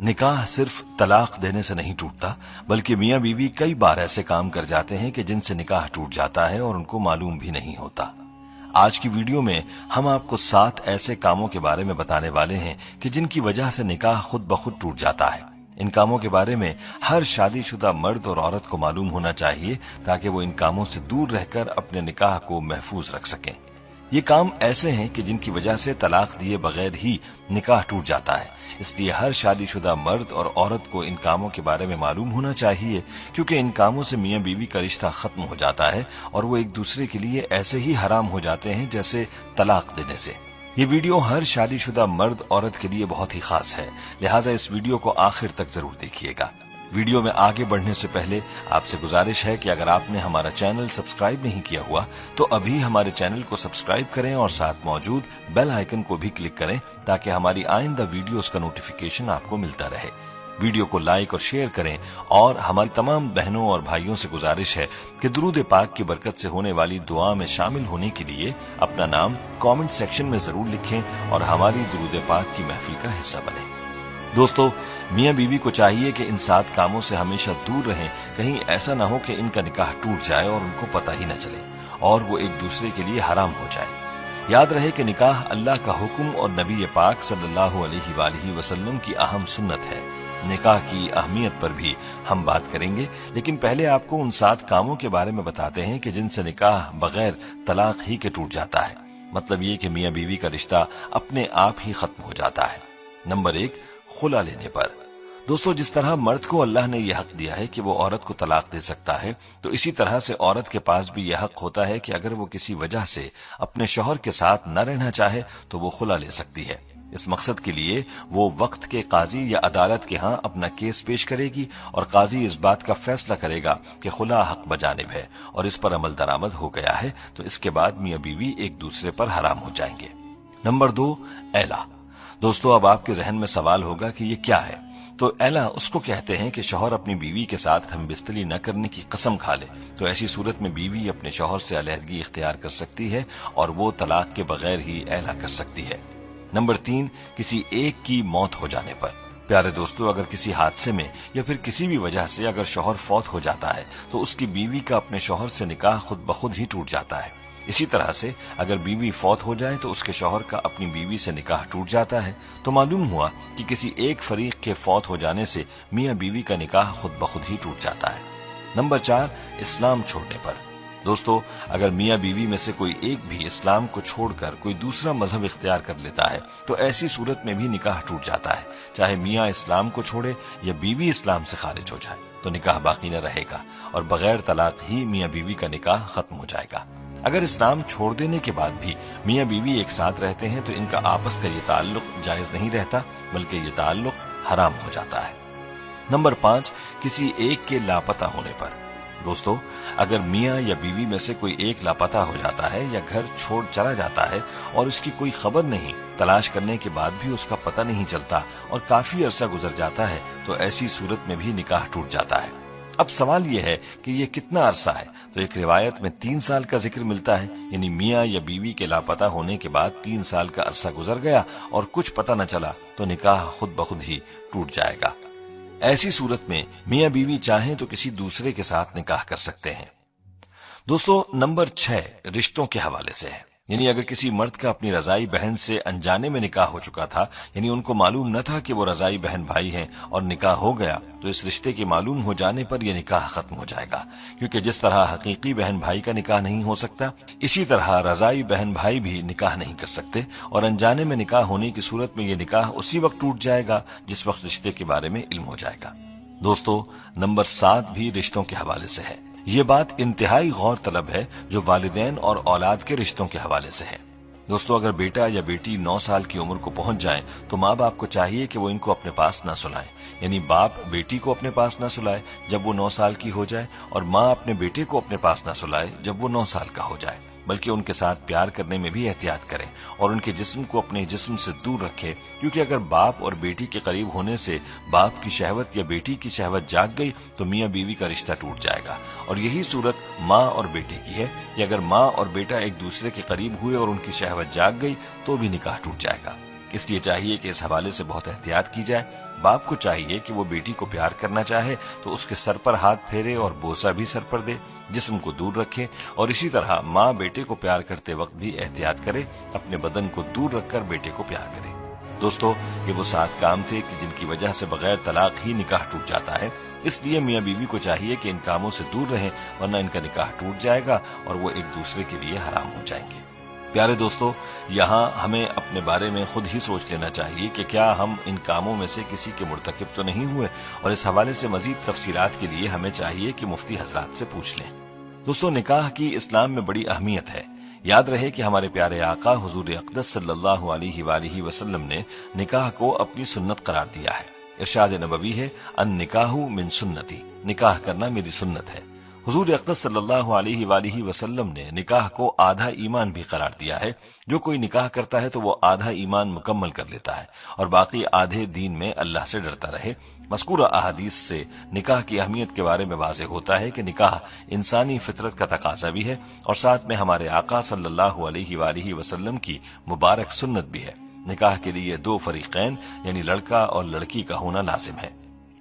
نکاح صرف طلاق دینے سے نہیں ٹوٹتا، بلکہ میاں بیوی کئی بار ایسے کام کر جاتے ہیں کہ جن سے نکاح ٹوٹ جاتا ہے اور ان کو معلوم بھی نہیں ہوتا۔ آج کی ویڈیو میں ہم آپ کو 7 ایسے کاموں کے بارے میں بتانے والے ہیں کہ جن کی وجہ سے نکاح خود بخود ٹوٹ جاتا ہے۔ ان کاموں کے بارے میں ہر شادی شدہ مرد اور عورت کو معلوم ہونا چاہیے تاکہ وہ ان کاموں سے دور رہ کر اپنے نکاح کو محفوظ رکھ سکیں۔ یہ کام ایسے ہیں کہ جن کی وجہ سے طلاق دیے بغیر ہی نکاح ٹوٹ جاتا ہے، اس لیے ہر شادی شدہ مرد اور عورت کو ان کاموں کے بارے میں معلوم ہونا چاہیے، کیونکہ ان کاموں سے میاں بیوی کا رشتہ ختم ہو جاتا ہے اور وہ ایک دوسرے کے لیے ایسے ہی حرام ہو جاتے ہیں جیسے طلاق دینے سے۔ یہ ویڈیو ہر شادی شدہ مرد عورت کے لیے بہت ہی خاص ہے، لہٰذا اس ویڈیو کو آخر تک ضرور دیکھیے گا۔ ویڈیو میں آگے بڑھنے سے پہلے آپ سے گزارش ہے کہ اگر آپ نے ہمارا چینل سبسکرائب نہیں کیا ہوا تو ابھی ہمارے چینل کو سبسکرائب کریں اور ساتھ موجود بیل آئیکن کو بھی کلک کریں تاکہ ہماری آئندہ ویڈیوز کا نوٹیفیکیشن آپ کو ملتا رہے۔ ویڈیو کو لائک اور شیئر کریں اور ہماری تمام بہنوں اور بھائیوں سے گزارش ہے کہ درود پاک کی برکت سے ہونے والی دعا میں شامل ہونے کے لیے اپنا نام کامنٹ سیکشن میں ضرور لکھیں اور ہماری درود پاک کی محفل کا حصہ بنیں۔ دوستو، میاں بیوی کو چاہیے کہ ان 7 کاموں سے ہمیشہ دور رہیں، کہیں ایسا نہ ہو کہ ان کا نکاح ٹوٹ جائے اور ان کو پتہ ہی نہ چلے اور وہ ایک دوسرے کے لیے حرام ہو جائے۔ یاد رہے کہ نکاح اللہ کا حکم اور نبی پاک صلی اللہ علیہ وآلہ وسلم کی اہم سنت ہے۔ نکاح کی اہمیت پر بھی ہم بات کریں گے، لیکن پہلے آپ کو ان 7 کاموں کے بارے میں بتاتے ہیں کہ جن سے نکاح بغیر طلاق ہی کے ٹوٹ جاتا ہے، مطلب یہ کہ میاں بیوی کا رشتہ اپنے آپ ہی ختم ہو جاتا ہے۔ نمبر 1، خلا لینے پر۔ دوستو، جس طرح مرد کو اللہ نے یہ حق دیا ہے کہ وہ عورت کو طلاق دے سکتا ہے، تو اسی طرح سے عورت کے پاس بھی یہ حق ہوتا ہے کہ اگر وہ کسی وجہ سے اپنے شوہر کے ساتھ نہ رہنا چاہے تو وہ خلا لے سکتی ہے۔ اس مقصد کے لیے وہ وقت کے قاضی یا عدالت کے ہاں اپنا کیس پیش کرے گی اور قاضی اس بات کا فیصلہ کرے گا کہ خلا حق بجانب ہے اور اس پر عمل درآمد ہو گیا ہے، تو اس کے بعد میاں بیوی ایک دوسرے پر حرام ہو جائیں گے۔ نمبر 2، ایلا۔ دوستو، اب آپ کے ذہن میں سوال ہوگا کہ یہ کیا ہے؟ تو ایلا اس کو کہتے ہیں کہ شوہر اپنی بیوی کے ساتھ ہم بستری نہ کرنے کی قسم کھا لے تو ایسی صورت میں بیوی اپنے شوہر سے علیحدگی اختیار کر سکتی ہے اور وہ طلاق کے بغیر ہی ایلا کر سکتی ہے۔ نمبر 3، کسی ایک کی موت ہو جانے پر۔ پیارے دوستو، اگر کسی حادثے میں یا پھر کسی بھی وجہ سے اگر شوہر فوت ہو جاتا ہے تو اس کی بیوی کا اپنے شوہر سے نکاح خود بخود ہی ٹوٹ جاتا ہے۔ اسی طرح سے اگر بیوی فوت ہو جائے تو اس کے شوہر کا اپنی بیوی سے نکاح ٹوٹ جاتا ہے۔ تو معلوم ہوا کہ کسی ایک فریق کے فوت ہو جانے سے میاں بیوی کا نکاح خود بخود ہی ٹوٹ جاتا ہے۔ نمبر 4، اسلام چھوڑنے پر۔ دوستو، اگر میاں بیوی میں سے کوئی ایک بھی اسلام کو چھوڑ کر کوئی دوسرا مذہب اختیار کر لیتا ہے تو ایسی صورت میں بھی نکاح ٹوٹ جاتا ہے، چاہے میاں اسلام کو چھوڑے یا بیوی اسلام سے خارج ہو جائے تو نکاح باقی نہ رہے گا اور بغیر طلاق ہی میاں بیوی کا نکاح ختم ہو جائے گا۔ اگر اسلام چھوڑ دینے کے بعد بھی میاں بیوی ایک ساتھ رہتے ہیں تو ان کا آپس کا یہ تعلق جائز نہیں رہتا بلکہ یہ تعلق حرام ہو جاتا ہے۔ نمبر 5، کسی ایک کے لاپتہ ہونے پر۔ دوستو، اگر میاں یا بیوی میں سے کوئی ایک لاپتہ ہو جاتا ہے یا گھر چھوڑ چلا جاتا ہے اور اس کی کوئی خبر نہیں، تلاش کرنے کے بعد بھی اس کا پتہ نہیں چلتا اور کافی عرصہ گزر جاتا ہے تو ایسی صورت میں بھی نکاح ٹوٹ جاتا ہے۔ اب سوال یہ ہے کہ یہ کتنا عرصہ ہے؟ تو ایک روایت میں 3 سال کا ذکر ملتا ہے، یعنی میاں یا بیوی کے لاپتہ ہونے کے بعد 3 سال کا عرصہ گزر گیا اور کچھ پتہ نہ چلا تو نکاح خود بخود ہی ٹوٹ جائے گا۔ ایسی صورت میں میاں بیوی چاہیں تو کسی دوسرے کے ساتھ نکاح کر سکتے ہیں۔ دوستو، نمبر 6 رشتوں کے حوالے سے ہے، یعنی اگر کسی مرد کا اپنی رضائی بہن سے انجانے میں نکاح ہو چکا تھا، یعنی ان کو معلوم نہ تھا کہ وہ رضائی بہن بھائی ہیں اور نکاح ہو گیا، تو اس رشتے کے معلوم ہو جانے پر یہ نکاح ختم ہو جائے گا، کیونکہ جس طرح حقیقی بہن بھائی کا نکاح نہیں ہو سکتا، اسی طرح رضائی بہن بھائی بھی نکاح نہیں کر سکتے اور انجانے میں نکاح ہونے کی صورت میں یہ نکاح اسی وقت ٹوٹ جائے گا جس وقت رشتے کے بارے میں علم ہو جائے گا۔ دوستو، نمبر 7 بھی رشتوں کے حوالے سے ہے۔ یہ بات انتہائی غور طلب ہے جو والدین اور اولاد کے رشتوں کے حوالے سے ہے۔ دوستو، اگر بیٹا یا بیٹی 9 سال کی عمر کو پہنچ جائیں تو ماں باپ کو چاہیے کہ وہ ان کو اپنے پاس نہ سلائیں، یعنی باپ بیٹی کو اپنے پاس نہ سلائے جب وہ 9 سال کی ہو جائے اور ماں اپنے بیٹے کو اپنے پاس نہ سلائے جب وہ 9 سال کا ہو جائے، بلکہ ان کے ساتھ پیار کرنے میں بھی احتیاط کریں اور ان کے جسم کو اپنے جسم سے دور رکھیں، کیونکہ اگر باپ اور بیٹی کے قریب ہونے سے باپ کی شہوت یا بیٹی کی شہوت جاگ گئی تو میاں بیوی کا رشتہ ٹوٹ جائے گا۔ اور یہی صورت ماں اور بیٹے کی ہے کہ اگر ماں اور بیٹا ایک دوسرے کے قریب ہوئے اور ان کی شہوت جاگ گئی تو بھی نکاح ٹوٹ جائے گا۔ اس لیے چاہیے کہ اس حوالے سے بہت احتیاط کی جائے۔ باپ کو چاہیے کہ وہ بیٹی کو پیار کرنا چاہے تو اس کے سر پر ہاتھ پھیرے اور بوسہ بھی سر پر دے، جسم کو دور رکھے، اور اسی طرح ماں بیٹے کو پیار کرتے وقت بھی احتیاط کرے، اپنے بدن کو دور رکھ کر بیٹے کو پیار کرے۔ دوستو، یہ وہ 7 کام تھے کہ جن کی وجہ سے بغیر طلاق ہی نکاح ٹوٹ جاتا ہے۔ اس لیے میاں بیوی کو چاہیے کہ ان کاموں سے دور رہیں، ورنہ ان کا نکاح ٹوٹ جائے گا اور وہ ایک دوسرے کے لیے حرام ہو جائیں گے۔ پیارے دوستو، یہاں ہمیں اپنے بارے میں خود ہی سوچ لینا چاہیے کہ کیا ہم ان کاموں میں سے کسی کے مرتکب تو نہیں ہوئے، اور اس حوالے سے مزید تفصیلات کے لیے ہمیں چاہیے کہ مفتی حضرات سے پوچھ لیں۔ دوستو، نکاح کی اسلام میں بڑی اہمیت ہے۔ یاد رہے کہ ہمارے پیارے آقا حضور اقدس صلی اللہ علیہ وآلہ وسلم نے نکاح کو اپنی سنت قرار دیا ہے۔ ارشاد نبوی ہے، النکاح من سنتی، نکاح کرنا میری سنت ہے۔ حضور اقدس صلی اللہ علیہ وآلہ وسلم نے نکاح کو آدھا ایمان بھی قرار دیا ہے۔ جو کوئی نکاح کرتا ہے تو وہ آدھا ایمان مکمل کر لیتا ہے اور باقی آدھے دین میں اللہ سے ڈرتا رہے۔ مذکورہ احادیث سے نکاح کی اہمیت کے بارے میں واضح ہوتا ہے کہ نکاح انسانی فطرت کا تقاضا بھی ہے، اور ساتھ میں ہمارے آقا صلی اللہ علیہ وآلہ وسلم کی مبارک سنت بھی ہے۔ نکاح کے لیے 2 فریقین یعنی لڑکا اور لڑکی کا ہونا لازم ہے۔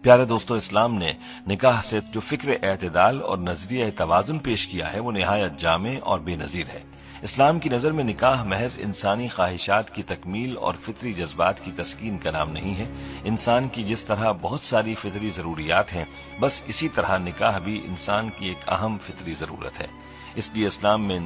پیارے دوستو، اسلام نے نکاح سے جو فکر اعتدال اور نظریہ توازن پیش کیا ہے وہ نہایت جامع اور بے نظیر ہے۔ اسلام کی نظر میں نکاح محض انسانی خواہشات کی تکمیل اور فطری جذبات کی تسکین کا نام نہیں ہے۔ انسان کی جس طرح بہت ساری فطری ضروریات ہیں، بس اسی طرح نکاح بھی انسان کی ایک اہم فطری ضرورت ہے۔ اس لیے اسلام میں